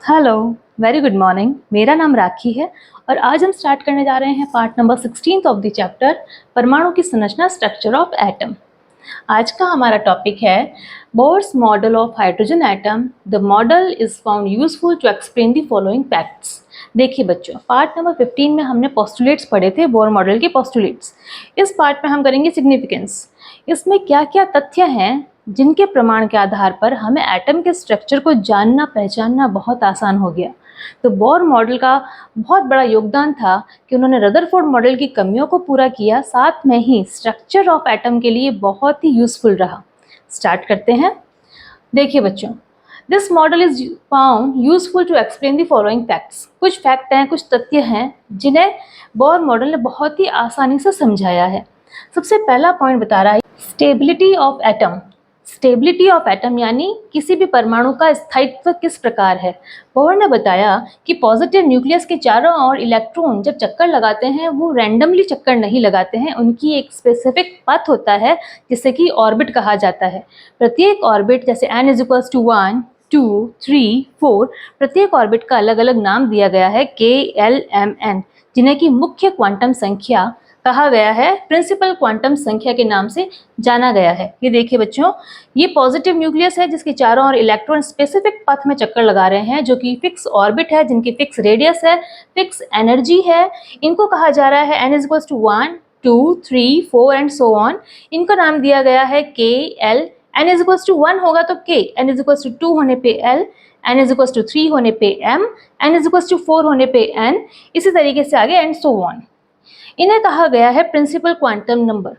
Hello, very good morning. मेरा नाम राखी है और आज हम स्टार्ट करने जा रहे हैं part number 16 of the chapter परमाणु की संरचना, स्ट्रक्चर ऑफ एटम। आज का हमारा टॉपिक है Bohr's model of hydrogen atom. The model is found useful to explain the following facts. देखिए बच्चों, पार्ट नंबर 15 में हमने पोस्टुलेट्स पढ़े थे, बोर मॉडल के पोस्टुलेट्स। इस पार्ट में हम करेंगे सिग्निफिकेंस। इसमें क्या क्या तथ्य हैं जिनके प्रमाण के आधार पर हमें एटम के स्ट्रक्चर को जानना पहचानना बहुत आसान हो गया। तो बोर मॉडल का बहुत बड़ा योगदान था कि उन्होंने रदरफोर्ड मॉडल की कमियों को पूरा किया, साथ में ही स्ट्रक्चर ऑफ एटम के लिए बहुत ही यूजफुल रहा। स्टार्ट करते हैं। देखिए बच्चों, this model is found useful to explain the following facts. कुछ फैक्ट हैं, कुछ तथ्य हैं जिन्हें बोर मॉडल ने बहुत ही आसानी से समझाया है। सबसे पहला पॉइंट बता रहा है stability of atom. Stability of atom यानी किसी भी परमाणु का स्थायित्व किस प्रकार है। बोर ने बताया कि पॉजिटिव न्यूक्लियस के चारों ओर इलेक्ट्रॉन जब चक्कर लगाते हैं वो रैंडमली चक्कर नहीं लगाते हैं, उनकी एक स्पेसिफिक पथ होता है जिसे कि ऑर्बिट कहा जाता है। प्रत्येक ऑर्बिट जैसे n = 1, 2, 3, 4, प्रत्येक ऑर्बिट का अलग अलग नाम दिया गया है k, l, m, n, जिन्हें की मुख्य क्वांटम संख्या कहा गया है, प्रिंसिपल क्वांटम संख्या के नाम से जाना गया है। ये देखिए बच्चों, ये पॉजिटिव न्यूक्लियस है जिसके चारों ओर इलेक्ट्रॉन स्पेसिफिक पथ में चक्कर लगा रहे हैं, जो कि फिक्स ऑर्बिट है, जिनकी फिक्स रेडियस है, फिक्स एनर्जी है। इनको कहा जा रहा है n = 1, 2, 3, 4 एंड सो ऑन। इनको नाम दिया गया है k, l। n = 1 होगा तो k, n = 2 होने पे l, n = 3 होने पे m, n = 4 होने पे n, इसी तरीके से आगे एंड सो ऑन। इन्हें कहा गया है प्रिंसिपल क्वांटम नंबर।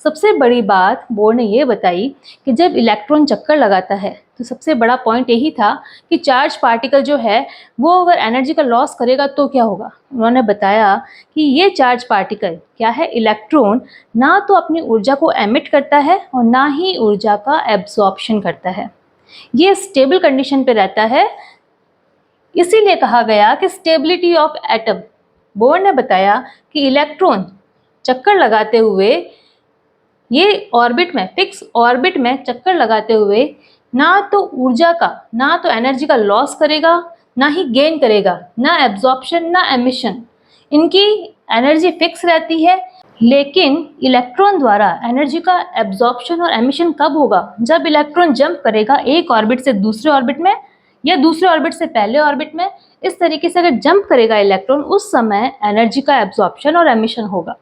सबसे बड़ी बात बोर ने यह बताई कि जब इलेक्ट्रॉन चक्कर लगाता है तो सबसे बड़ा पॉइंट यही था कि चार्ज पार्टिकल जो है वो अगर एनर्जी का लॉस करेगा तो क्या होगा। उन्होंने बताया कि ये चार्ज पार्टिकल क्या है, इलेक्ट्रॉन ना तो अपनी ऊर्जा को एमिट करता है और ना ही ऊर्जा का एब्जॉर्प्शन करता है। ये स्टेबल कंडीशन पे रहता है, इसीलिए कहा गया कि स्टेबिलिटी ऑफ एटम। बोर ने बताया कि इलेक्ट्रॉन चक्कर लगाते हुए ये ऑर्बिट में, फिक्स ऑर्बिट में चक्कर लगाते हुए ना तो ऊर्जा का, ना तो एनर्जी का लॉस करेगा, ना ही गेन करेगा, ना एब्जॉर्प्शन ना एमिशन। इनकी एनर्जी फिक्स रहती है, लेकिन इलेक्ट्रॉन द्वारा एनर्जी का एब्जॉर्प्शन और एमिशन कब होगा, जब इलेक्ट्रॉन जंप करेगा एक ऑर्बिट से दूसरे ऑर्बिट में या दूसरे ऑर्बिट से पहले ऑर्बिट में। इस तरीके से अगर जंप करेगा इलेक्ट्रॉन, उस समय एनर्जी का एब्जॉर्प्शन और एमिशन होगा,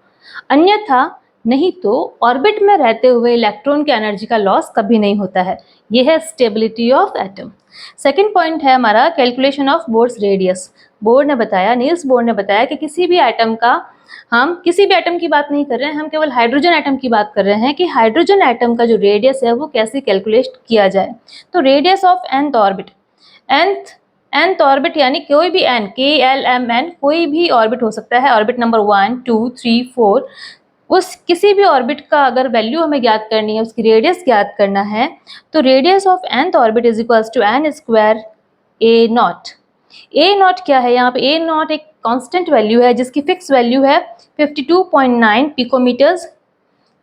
अन्यथा नहीं तो ऑर्बिट में रहते हुए इलेक्ट्रॉन के एनर्जी का लॉस कभी नहीं होता है। यह है stability of atom. Second point है हमारा calculation of bourse radius. Bore ने बताया, नील्स बोर ने बताया कि किसी भी एटम का, हम किसी भी एटम की बात नहीं कर रहे हैं, हम केवल हाइड्रोजन एटम की बात कर रहे हैं कि हाइड्रोजन एटम का जो रेडियस है वो कैसे कैलकुलेट किया जाए। तो radius of nth orbit, nth orbit यानी कोई भी n, k, l, m, n, कोई भी ऑर्बिट हो सकता है, ऑर्बिट नंबर 1, 2, 3, 4, उस किसी भी ऑर्बिट का अगर वैल्यू हमें ज्ञात करनी है, उसकी रेडियस ज्ञात करना है, तो radius of nth orbit = n² a0। a0 क्या है, यहाँ पे a0 एक कांस्टेंट वैल्यू है जिसकी फिक्स वैल्यू है 52.9 पिकोमीटर्स।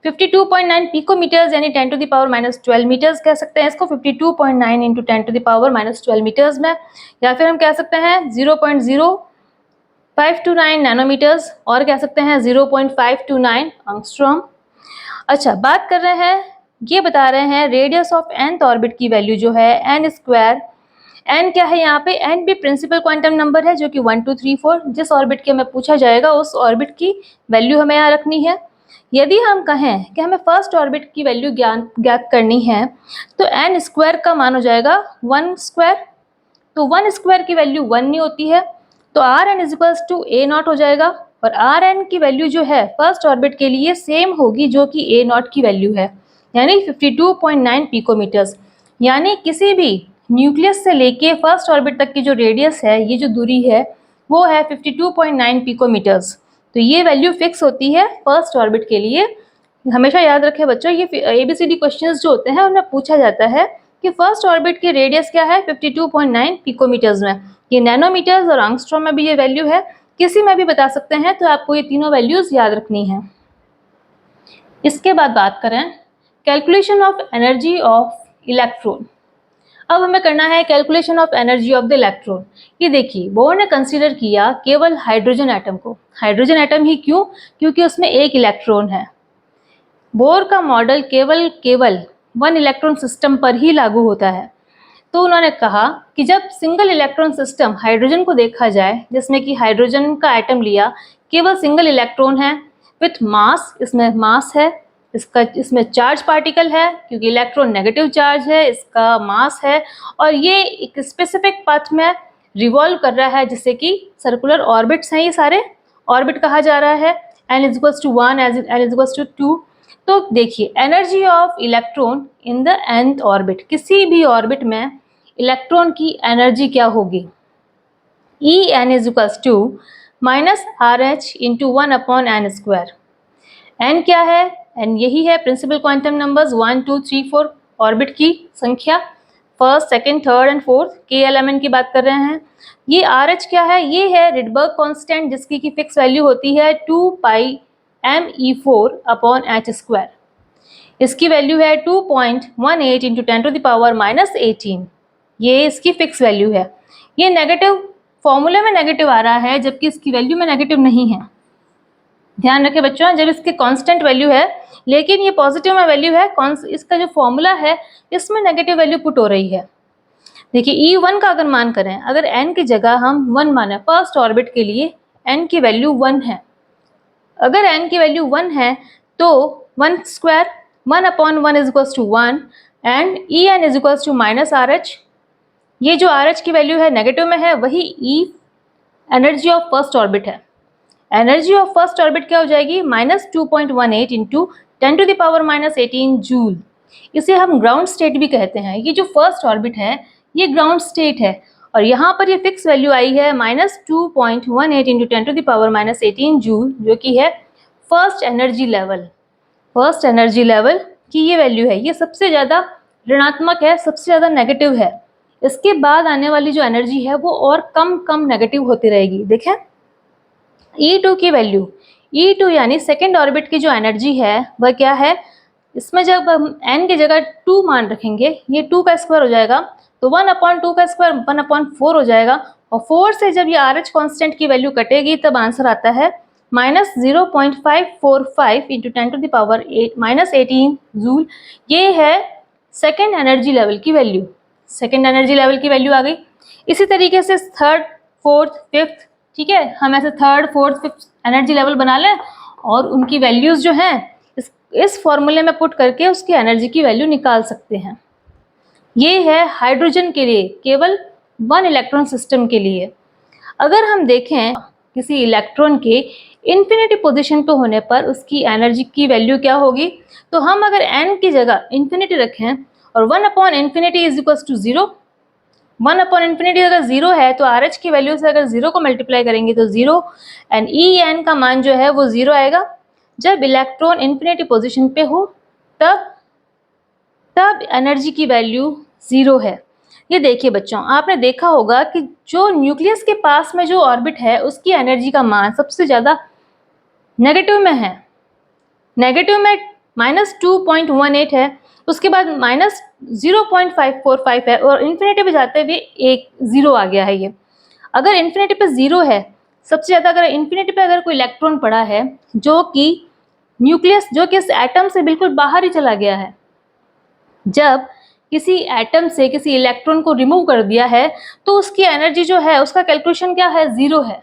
52.9 पिकोमीटर्स यानी 10⁻⁻12 मीटर्स कह सकते हैं इसको। 52.9 × 10⁻⁻12 मीटर्स में, या फिर हम कह सकते हैं 0.0529 नैनोमीटर्स, और कह सकते हैं 0.529 एंगस्ट्रॉम। अच्छा, बात कर रहे हैं, ये बता रहे हैं रेडियस ऑफ nth ऑर्बिट की वैल्यू जो है n²। n क्या है यहाँ पे, n भी प्रिंसिपल क्वांटम नंबर है जो कि 1, 2, 3, 4, जिस ऑर्बिट के हमें पूछा जाएगा उस ऑर्बिट की वैल्यू हमें यहाँ रखनी है। यदि हम कहें कि हमें फर्स्ट ऑर्बिट की वैल्यू ज्ञात करनी है तो n² का मान हो जाएगा 1²। तो 1² की वैल्यू 1 नहीं होती है, तो Rn = a0 हो जाएगा। और Rn की वैल्यू जो है फर्स्ट ऑर्बिट के लिए सेम होगी जो कि a0 की वैल्यू है, यानी 52.9 पिकोमीटर्स। यानी किसी भी न्यूक्लियस से लेके फर्स्ट ऑर्बिट तक की जो रेडियस है, ये जो दूरी है वो है 52.9 पिकोमीटर्स। तो ये वैल्यू फिक्स होती है फर्स्ट ऑर्बिट के लिए। हमेशा याद रखें बच्चों, ये ABCD क्वेश्चंस जो होते हैं उनमें पूछा जाता है कि फर्स्ट ऑर्बिट की रेडियस क्या है, 52.9 पिकोमीटर्स में। ये नैनोमीटर्स और एंगस्ट्रॉम में भी ये वैल्यू है, किसी में भी बता सकते हैं, तो आपको ये तीनों वैल्यूज याद रखनी है। इसके बाद बात करें calculation of energy of electron. अब हमें करना है calculation of energy of the electron. ये देखिए, बोर ने कंसीडर किया केवल हाइड्रोजन एटम को। हाइड्रोजन एटम ही क्यों? क्योंकि उसमें एक इलेक्ट्रॉन है। बोर का मॉडल केवल वन इलेक्ट्रॉन सिस्टम पर ही लागू होता है। तो उन्होंने कहा कि जब सिंगल इलेक्ट्रॉन सिस्टम हाइड्रोजन को देखा जाए, जिसमें कि हाइड्रोजन का एटम लिया, केवल सिंगल इलेक्ट्रॉन है विथ मास, इसमें मास है, इसमें चार्ज पार्टिकल है क्योंकि इलेक्ट्रॉन नेगेटिव चार्ज है, इसका मास है, और ये एक स्पेसिफिक पाथ में रिवॉल्व कर रहा है, जिससे कि सर्कुलर ऑर्बिट्स हैं, ये सारे ऑर्बिट कहा जा रहा है। n = 1 n = 2। तो देखिए, energy of electron in the nth orbit, किसी भी ऑर्बिट में इलेक्ट्रॉन की एनर्जी क्या होगी? En = -RH × 1/n²। n क्या है? n यही है प्रिंसिपल क्वांटम नंबर्स 1 2 3 4 ऑर्बिट की संख्या, first, second, third and fourth के एलिमेंट की बात कर रहे हैं। ये RH क्या है? ये है रिडबर्ग कांस्टेंट, जिसकी की फिक्स वैल्यू होती है 2πme4/h²। इसकी वैल्यू है 2.18 × 10⁻⁻18। ये इसकी फिक्स वैल्यू है। ये नेगेटिव फॉर्मूले में नेगेटिव आ रहा है, जबकि इसकी वैल्यू में नेगेटिव नहीं है। ध्यान रखें बच्चों, जब इसके कांस्टेंट वैल्यू है लेकिन ये पॉजिटिव में वैल्यू है, इसका जो फॉर्मूला है इसमें नेगेटिव वैल्यू पुट हो रही है। देखिए, E1 का अगर मान करें, अगर n की जगह हम 1 माने, फर्स्ट ऑर्बिट के लिए n की वैल्यू 1 है। अगर n की वैल्यू 1 है तो 1² 1/1 = 1 एंड En = -RH। ये जो RH की वैल्यू है नेगेटिव में है, वही E energy of first orbit है। एनर्जी ऑफ फर्स्ट ऑर्बिट क्या हो जाएगी? -2.18 × 10⁻⁻18 जूल। इसे हम ग्राउंड स्टेट भी कहते हैं। ये जो फर्स्ट ऑर्बिट है ये ग्राउंड स्टेट है, और यहाँ पर ये फिक्स वैल्यू आई है -2.18 × 10⁻⁻18 जूल, जो कि है first energy level. First energy level की ये वैल्यू है, ये सबसे ज़्यादा ऋणात्मक है, सबसे ज़्यादा नेगेटिव है। इसके बाद आने वाली जो एनर्जी है वो और कम नेगेटिव होती रहेगी। देखें, E2 की वैल्यू, E2 यानी सेकेंड ऑर्बिट की जो एनर्जी है वह क्या है? इसमें जब हम n की जगह 2 मान रखेंगे, ये 2 का स्क्वायर हो जाएगा, तो 1/2 का स्क्वायर 1/4 हो जाएगा, और 4 से जब ये RH कांस्टेंट की वैल्यू कटेगी तब आंसर आता है -0.545 × 10⁻⁻18 जूल। ये है सेकेंड एनर्जी लेवल की वैल्यू। सेकेंड एनर्जी लेवल की वैल्यू आ गई। इसी तरीके से थर्ड, फोर्थ, फिफ्थ, ठीक है, हम ऐसे third, fourth, fifth energy level बना लें और उनकी वैल्यूज जो हैं इस फॉर्मूले में पुट करके उसकी एनर्जी की वैल्यू निकाल सकते हैं। ये है हाइड्रोजन के लिए, केवल वन इलेक्ट्रॉन सिस्टम के लिए। अगर हम देखें किसी इलेक्ट्रॉन के इन्फिनिटी पोजीशन पे होने पर उसकी एनर्जी की वैल्यू क्या होगी, तो हम अगर n की जगह इन्फिनिटी रखें और 1/∞ = 0, 1/∞ अगर 0 है तो RH की वैल्यू से अगर 0 को मल्टीप्लाई करेंगे तो 0, एंड En का मान जो है वो 0 आएगा। जब इलेक्ट्रॉन इन्फिनिटी पोजीशन पे हो तब एनर्जी की वैल्यू 0 है। ये देखिए बच्चों, आपने देखा होगा कि जो न्यूक्लियस के पास में जो ऑर्बिट है उसकी एनर्जी का मान सबसे ज़्यादा नेगेटिव में है। नेगेटिव में -2.18 है, उसके बाद -0.545 है, और इन्फिनिटी पे जाते हुए एक 0 आ गया है। ये अगर इन्फिनिटी पे 0 है, सबसे ज़्यादा अगर इन्फिनिटी पे अगर कोई इलेक्ट्रॉन पड़ा है जो कि न्यूक्लियस, जो कि इस एटम से बिल्कुल बाहर ही चला गया है, जब किसी एटम से किसी इलेक्ट्रॉन को रिमूव कर दिया है तो उसकी एनर्जी जो है उसका कैलकुलेशन क्या है? 0 है।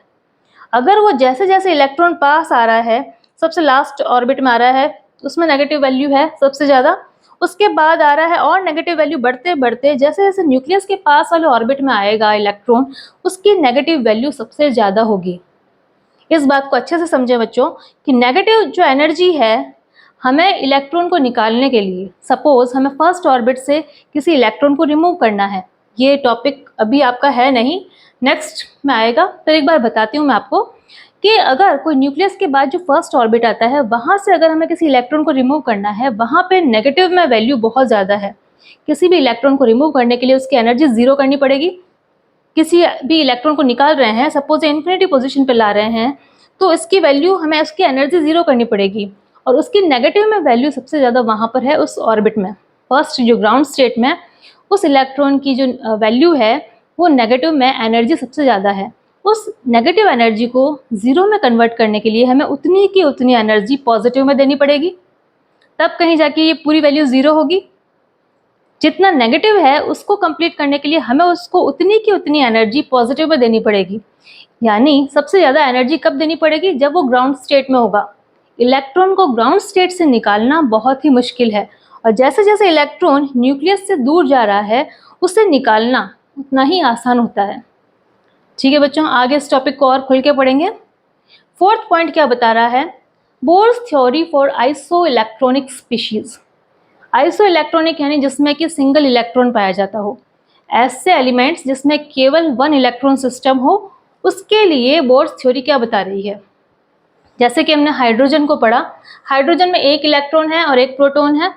अगर वो जैसे जैसे इलेक्ट्रॉन पास आ रहा है, सबसे लास्ट ऑर्बिट में आ रहा है, उसमें नेगेटिव वैल्यू है सबसे ज़्यादा, उसके बाद आ रहा है और नेगेटिव वैल्यू बढ़ते बढ़ते जैसे जैसे न्यूक्लियस के पास वाले ऑर्बिट में आएगा इलेक्ट्रॉन, उसकी नेगेटिव वैल्यू सबसे ज़्यादा होगी। इस बात को अच्छे से समझें बच्चों कि नेगेटिव जो एनर्जी है, हमें इलेक्ट्रॉन को निकालने के लिए, सपोज हमें फर्स्ट ऑर्बिट से किसी इलेक्ट्रॉन को रिमूव करना है, ये टॉपिक अभी आपका है नहीं, नेक्स्ट में आएगा, तो एक बार बताती हूँ मैं आपको कि अगर कोई न्यूक्लियस के बाद जो फर्स्ट ऑर्बिट आता है वहाँ से अगर हमें किसी इलेक्ट्रॉन को रिमूव करना है, वहाँ पे नेगेटिव में वैल्यू बहुत ज़्यादा है। किसी भी इलेक्ट्रॉन को रिमूव करने के लिए उसकी एनर्जी 0 करनी पड़ेगी। किसी भी इलेक्ट्रॉन को निकाल रहे हैं, सपोज इन्फिनिटी पोजीशन पे ला रहे हैं, तो इसकी वैल्यू हमें उसकी एनर्जी 0 करनी पड़ेगी, और उसकी नेगेटिव में वैल्यू सबसे ज़्यादा वहाँ पर है उस ऑर्बिट में, फर्स्ट जो ग्राउंड स्टेट में उस इलेक्ट्रॉन की जो वैल्यू है वो नेगेटिव में एनर्जी सबसे ज़्यादा है। उस नेगेटिव एनर्जी को ज़ीरो में कन्वर्ट करने के लिए हमें उतनी की उतनी एनर्जी पॉजिटिव में देनी पड़ेगी, तब कहीं जाके ये पूरी वैल्यू ज़ीरो होगी। जितना नेगेटिव है उसको कंप्लीट करने के लिए हमें उसको उतनी की उतनी एनर्जी पॉजिटिव में देनी पड़ेगी। यानी सबसे ज़्यादा एनर्जी कब देनी पड़ेगी? जब वो ग्राउंड स्टेट में होगा। इलेक्ट्रॉन को ग्राउंड स्टेट से निकालना बहुत ही मुश्किल है, और जैसे जैसे इलेक्ट्रॉन न्यूक्लियस से दूर जा रहा है उसे निकालना उतना ही आसान होता है। ठीक है बच्चों, आगे इस टॉपिक को और खुल के पढ़ेंगे। फोर्थ पॉइंट क्या बता रहा है? Bourse theory for iso electronic species. Iso electronic यानी जिसमें कि सिंगल इलेक्ट्रॉन पाया जाता हो। ऐसे एलिमेंट्स जिसमें केवल वन इलेक्ट्रॉन सिस्टम हो, उसके लिए बोर्स थ्योरी क्या बता रही है? जैसे कि हमने हाइड्रोजन को पढ़ा, हाइड्रोजन में एक इलेक्ट्रॉन है और एक प्रोटॉन है।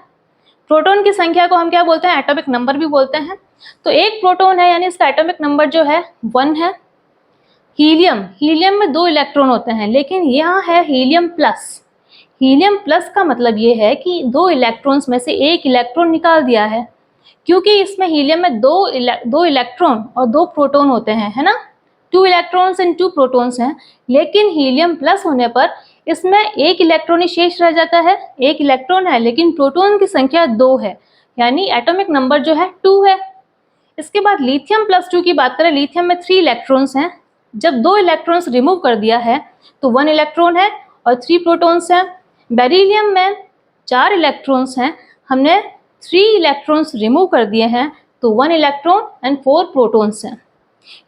प्रोटॉन की संख्या को हम क्या बोलते हैं? एटॉमिक नंबर भी बोलते हैं। तो एक प्रोटॉन है यानी इसका एटॉमिक नंबर जो है 1 है। हीलियम में 2 इलेक्ट्रॉन होते हैं, लेकिन यहाँ है हीलियम प्लस। हीलियम प्लस का मतलब ये है कि 2 इलेक्ट्रॉन्स में से एक इलेक्ट्रॉन निकाल दिया है, क्योंकि इसमें हीलियम में दो इलेक्ट्रॉन और 2 प्रोटॉन होते हैं, है ना? 2 इलेक्ट्रॉन्स एंड 2 प्रोटॉन्स हैं। लेकिन हीलियम प्लस होने पर इसमें एक इलेक्ट्रॉन ही शेष रह जाता है। एक इलेक्ट्रॉन है लेकिन प्रोटॉन की संख्या 2 है, यानी एटॉमिक नंबर जो है 2 है। इसके बाद लिथियम प्लस 2 की बात करें, लिथियम में 3 इलेक्ट्रॉन्स हैं। जब 2 इलेक्ट्रॉन्स रिमूव कर दिया है तो 1 इलेक्ट्रॉन है और 3 प्रोटॉन्स हैं। बेरिलियम में 4 इलेक्ट्रॉन्स हैं, हमने 3 इलेक्ट्रॉन्स रिमूव कर दिए हैं तो 1 इलेक्ट्रॉन एंड 4 प्रोटॉन्स हैं।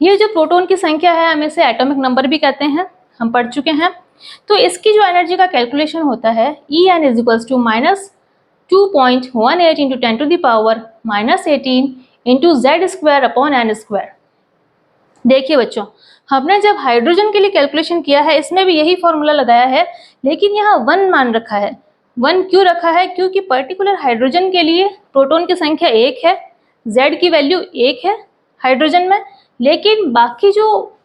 ये जो प्रोटॉन की संख्या है हम इसे एटॉमिक नंबर भी कहते हैं, हम पढ़ चुके हैं। तो इसकी जो एनर्जी का कैलकुलेशन होता है En is equals to -2.18 into 10 to the power -18 into Z square upon N square. देखिए बच्चों, हमने जब हाइड्रोजन के लिए कैलकुलेशन किया है इसमें भी यही फॉर्मूला लगाया है, लेकिन यहाँ 1 मान रखा है। 1 क्यों रखा है? क्योंकि पर्टिकुलर हाइड्रोजन के लिए प्रोटॉन की संख्या 1 है, जेड की वैल्यू 1 है हाइड्रोजन में, लेकिन बाकी जो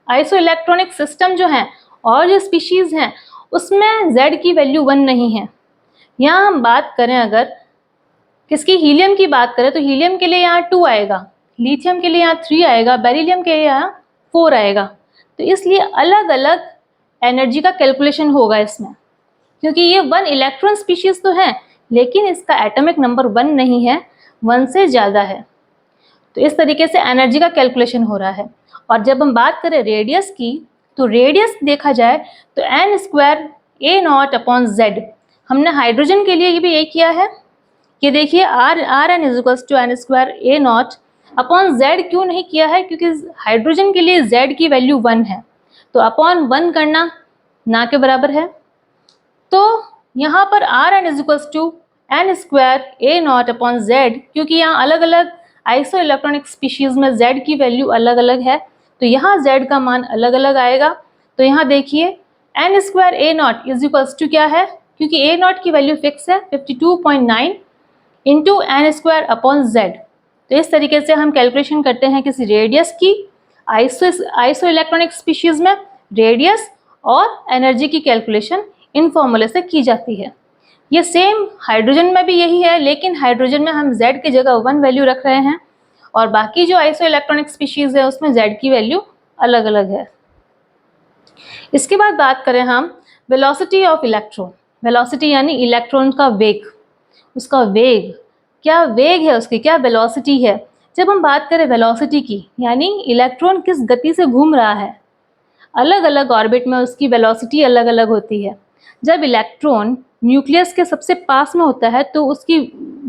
आइसो इलेक्ट्रॉनिक सिस्टम जो हैं और जो स्पीशीज हैं उसमें जेड की वैल्यू 1 नहीं है। यहाँ हम बात करें अगर किसकी, हीलियम की बात करें तो हीलियम के लिए यहाँ 2 आएगा, लिथियम के लिए यहाँ 3 आएगा, बेरिलियम के लिए यहाँ 4 आएगा। तो इसलिए अलग अलग एनर्जी का कैलकुलेशन होगा इसमें, क्योंकि ये 1 इलेक्ट्रॉन स्पीशीज तो है लेकिन इसका एटॉमिक नंबर 1 नहीं है, 1 से ज़्यादा है। तो इस तरीके से एनर्जी का कैलकुलेशन हो रहा है। और जब हम बात करें रेडियस की, तो रेडियस देखा जाए तो N square A nought upon Z. हमने हाइड्रोजन के लिए भी ये किया है। ये देखिए R N is equals to N square A nought upon Z क्यों नहीं किया है? क्योंकि हाइड्रोजन के लिए जेड की वैल्यू 1 है, तो अपॉन 1 करना ना के बराबर है। तो यहाँ पर R N is equals to N square A nought upon Z, क्योंकि यहाँ अलग अलग आइसो इलेक्ट्रॉनिक स्पीशीज में जेड की वैल्यू अलग अलग है, तो यहाँ जेड का मान अलग अलग आएगा। तो यहाँ देखिए N square A nought is equals to क्या है? क्योंकि ए नॉट की वैल्यू फिक्स है 52.9 into N square upon Z. तो इस तरीके से हम कैलकुलेशन करते हैं किसी रेडियस की आइसो इलेक्ट्रॉनिक स्पीशीज में रेडियस और एनर्जी की कैलकुलेशन इन फॉर्मूले से की जाती है। ये सेम हाइड्रोजन में भी यही है, लेकिन हाइड्रोजन में हम Z की जगह 1 वैल्यू रख रहे हैं और बाकी जो आइसो इलेक्ट्रॉनिक स्पीशीज है उसमें Z की वैल्यू अलग अलग है। इसके बाद बात करें हम वेलोसिटी ऑफ इलेक्ट्रॉन। वेलोसिटी यानी इलेक्ट्रॉन का वेग, उसका वेग, क्या वेग है उसकी, क्या वेलोसिटी है। जब हम बात करें वेलोसिटी की, यानी इलेक्ट्रॉन किस गति से घूम रहा है, अलग अलग ऑर्बिट में उसकी वेलोसिटी अलग अलग होती है। जब इलेक्ट्रॉन न्यूक्लियस के सबसे पास में होता है तो उसकी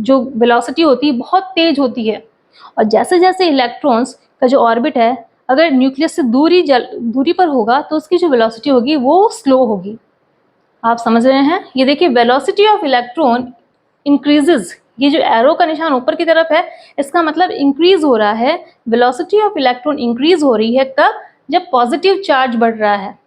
जो वेलोसिटी होती है बहुत तेज होती है, और जैसे जैसे इलेक्ट्रॉन्स का जो ऑर्बिट है अगर न्यूक्लियस से दूरी पर होगा तो उसकी जो वेलोसिटी होगी वो स्लो होगी। आप समझ रहे हैं? ये देखिए वेलोसिटी ऑफ इलेक्ट्रॉन इंक्रीजेज, ये जो एरो का निशान ऊपर की तरफ है इसका मतलब इंक्रीज हो रहा है। वेलोसिटी ऑफ इलेक्ट्रॉन इंक्रीज हो रही है कब? जब पॉजिटिव चार्ज बढ़ रहा है।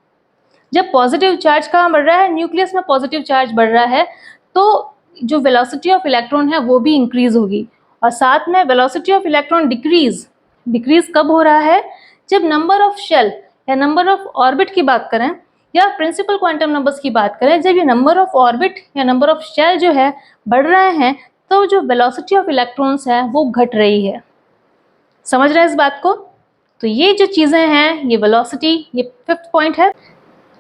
जब पॉजिटिव चार्ज कहाँ बढ़ रहा है? न्यूक्लियस में पॉजिटिव चार्ज बढ़ रहा है, तो जो वेलोसिटी ऑफ इलेक्ट्रॉन है वो भी इंक्रीज होगी। और साथ में वेलोसिटी ऑफ इलेक्ट्रॉन डिक्रीज कब हो रहा है? जब नंबर ऑफ शेल या नंबर ऑफ ऑर्बिट की बात करें या प्रिंसिपल क्वांटम नंबर्स की बात करें, जब ये नंबर ऑफ ऑर्बिट या नंबर ऑफ शेल जो है बढ़ रहे हैं तो जो वेलोसिटी ऑफ इलेक्ट्रॉन्स है वो घट रही है। समझ रहे हैं इस बात को? तो ये जो चीज़ें हैं, ये वेलोसिटी, ये 5th पॉइंट है।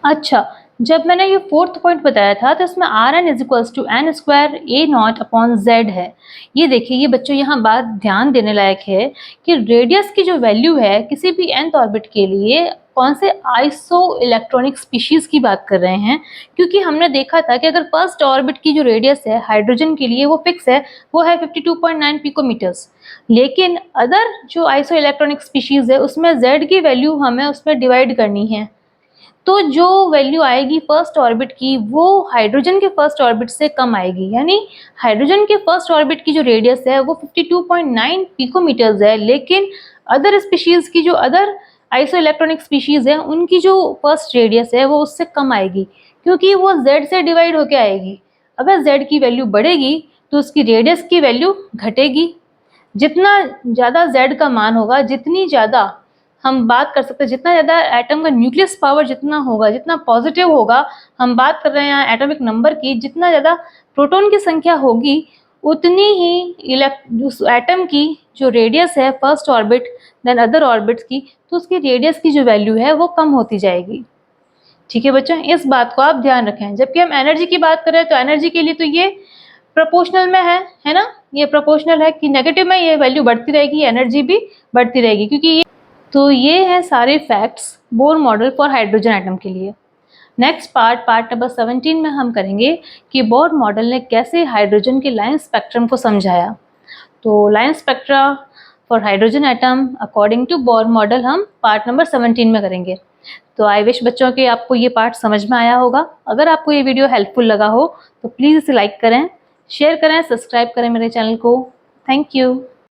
अच्छा, जब मैंने ये 4th पॉइंट बताया था तो इसमें Rn is to N square A nought upon Z है। ये देखिए, ये बच्चों यहाँ बात ध्यान देने लायक है कि रेडियस की जो वैल्यू है किसी भी nth ऑर्बिट के लिए, कौन से आइसो इलेक्ट्रॉनिक स्पीशीज की बात कर रहे हैं, क्योंकि हमने देखा था कि अगर फर्स्ट ऑर्बिट की जो रेडियस है हाइड्रोजन के लिए वो फिक्स है, वो है 52.9 पिकोमीटर्स। लेकिन अदर जो आइसो इलेक्ट्रॉनिक स्पीशीज है उसमें z की वैल्यू हमें उसमें डिवाइड करनी है। तो जो वैल्यू आएगी फर्स्ट ऑर्बिट की वो हाइड्रोजन के फर्स्ट ऑर्बिट से कम आएगी, यानी हाइड्रोजन के फर्स्ट ऑर्बिट की जो रेडियस है वो 52.9 पिकोमीटर्स है, लेकिन अदर स्पीशीज की जो अदर आइसो इलेक्ट्रॉनिक स्पीशीज है उनकी जो फर्स्ट रेडियस है वो उससे कम आएगी, क्योंकि वो z से डिवाइड होके आएगी। अगर z की वैल्यू बढ़ेगी तो उसकी रेडियस की वैल्यू घटेगी। जितना ज़्यादा z का मान होगा, जितनी ज़्यादा हम बात कर सकते हैं, जितना ज़्यादा एटम का न्यूक्लियस पावर जितना होगा, जितना पॉजिटिव होगा, हम बात कर रहे हैं यहाँ एटॉमिक नंबर की, जितना ज़्यादा प्रोटॉन की संख्या होगी उतनी ही उस एटम की जो रेडियस है first orbit then other orbits की, तो उसकी रेडियस की जो वैल्यू है वो कम होती जाएगी। ठीक है बच्चों, इस बात को आप ध्यान रखें। जबकि हम एनर्जी की बात करें तो एनर्जी के लिए तो ये प्रोपोर्शनल में है ना, ये प्रोपोर्शनल है कि नेगेटिव में ये वैल्यू बढ़ती रहेगी, एनर्जी भी बढ़ती रहेगी, क्योंकि ये है सारे facts Bohr model for hydrogen atom के लिए। नेक्स्ट पार्ट नंबर 17 में हम करेंगे कि बोर मॉडल ने कैसे हाइड्रोजन के लाइन स्पेक्ट्रम को समझाया। तो line spectra for hydrogen atom according to Bohr model हम पार्ट नंबर 17 में करेंगे। तो आई विश बच्चों के आपको ये पार्ट समझ में आया होगा। अगर आपको ये वीडियो हेल्पफुल लगा हो तो प्लीज़ इसे लाइक करें, शेयर करें, सब्सक्राइब करें मेरे चैनल को। Thank you.